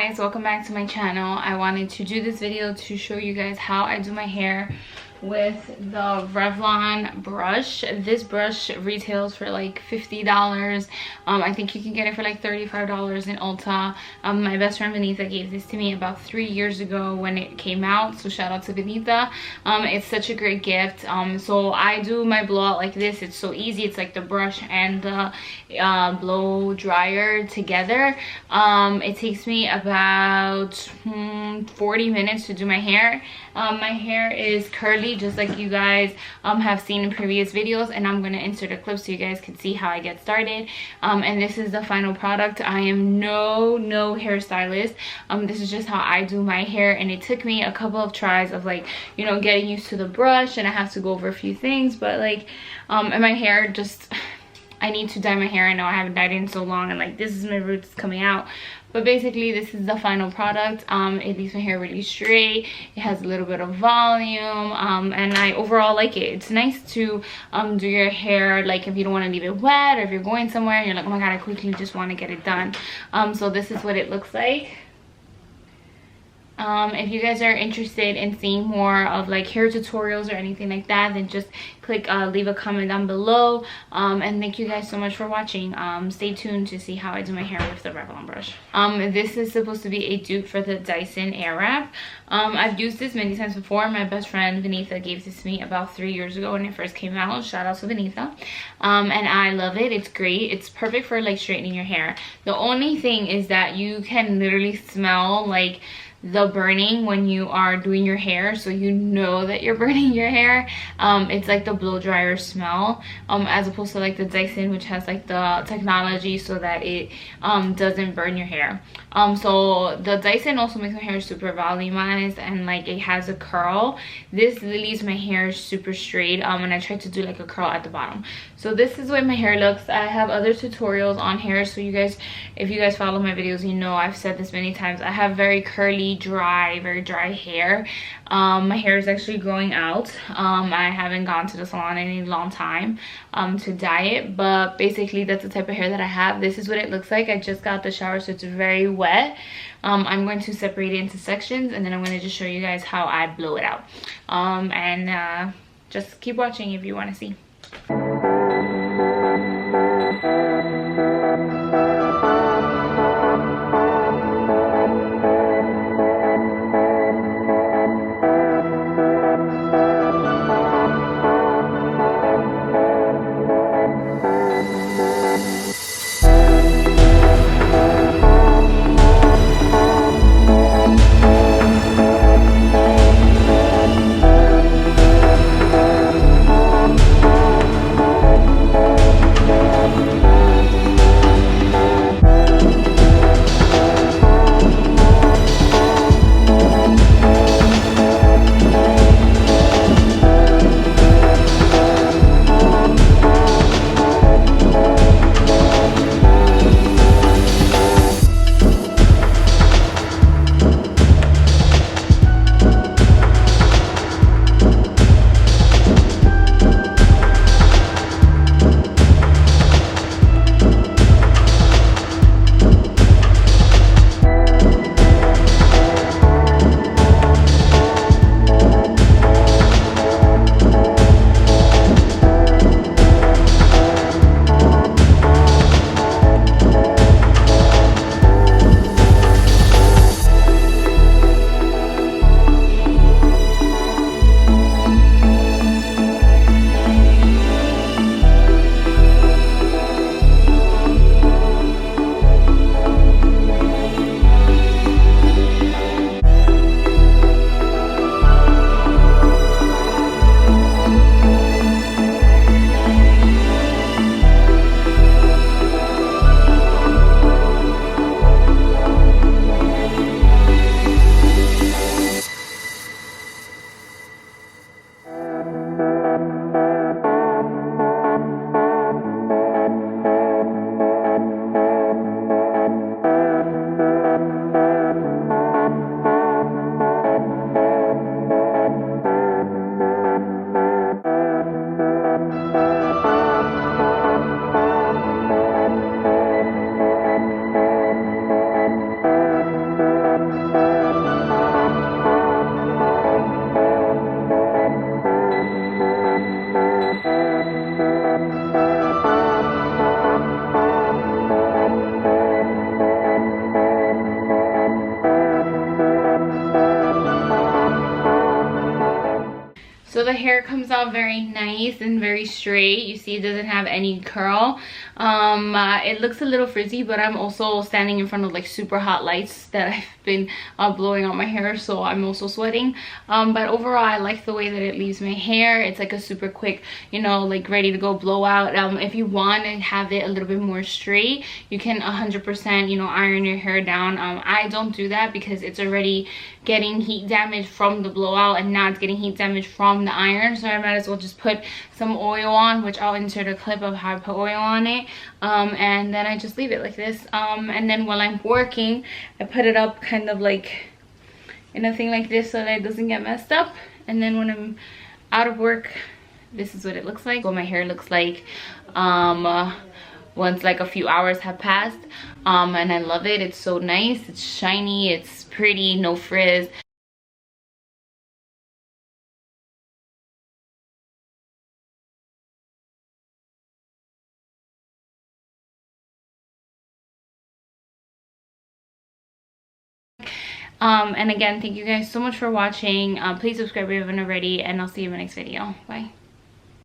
guys, welcome back to my channel. I wanted to do this video to show you guys how I do my hair with the Revlon brush. This brush retails for like $50. I think you can get it for like $35 in Ulta. My best friend Venitha gave this to me about 3 years ago when it came out, so shout out to Venitha. It's such a great gift. So I do my blowout like this. It's so easy. It's like the brush and the blow dryer together. It takes me about 40 minutes to do my hair. My hair is curly, just like you guys have seen in previous videos, and I'm going to insert a clip so you guys can see how I get started. And this is the final product. I am no hairstylist. This is just how I do my hair, and it took me a couple of tries of, like, you know, getting used to the brush, and I have to go over a few things, but like and my hair just I need to dye my hair. I know I haven't dyed it in so long, and like this is my roots coming out. But basically this is the final product. It leaves my hair really straight. It has a little bit of volume, and I overall like it. It's nice to do your hair like if you don't want to leave it wet, or if you're going somewhere and you're like, oh my god, I quickly just want to get it done. So this is what it looks like. If you guys are interested in seeing more of like hair tutorials or anything like that, then just click leave a comment down below. And thank you guys so much for watching. Stay tuned to see how I do my hair with the Revlon brush. This is supposed to be a dupe for the Dyson Airwrap. I've used this many times before. My best friend Venitha gave this to me about 3 years ago when it first came out. Shout out to Venitha. And I love it. It's great. It's perfect for like straightening your hair. The only thing is that you can literally smell like the burning when you are doing your hair, so you know that you're burning your hair. It's like the blow dryer smell, as opposed to like the Dyson, which has like the technology so that it doesn't burn your hair. So the Dyson also makes my hair super volumized, and like it has a curl. This leaves my hair super straight, and I tried to do like a curl at the bottom. So this is what my hair looks. I have other tutorials on hair, so you guys, if you guys follow my videos, you know I've said this many times. I have very curly, very dry hair. My hair is actually growing out. I haven't gone to the salon in a long time to dye it, but basically that's the type of hair that I have. This is what it looks like. I just got the shower, so it's very wet. I'm going to separate it into sections, and then I'm going to just show you guys how I blow it out. Just keep watching if you want to see. hair comes out very nice and very straight. You see it doesn't have any curl. It looks a little frizzy, but I'm also standing in front of like super hot lights that I've been blowing on my hair, so I'm also sweating. But overall I like the way that it leaves my hair. It's like a super quick, you know, like ready to go blowout. If you want to have it a little bit more straight, you can 100%, you know, iron your hair down. I don't do that because it's already getting heat damage from the blowout, and now it's getting heat damage from the iron, so I might as well just put some oil on, which I'll insert a clip of how I put oil on it. And then I just leave it like this, and then while I'm working I put it up kind of like in a thing like this so that it doesn't get messed up. And then when I'm out of work, this is what it looks like, what my hair looks like once like a few hours have passed. And I love it. It's so nice, it's shiny, it's pretty, no frizz. And again, thank you guys so much for watching. Please subscribe if you haven't already, and I'll see you in my next video. Bye.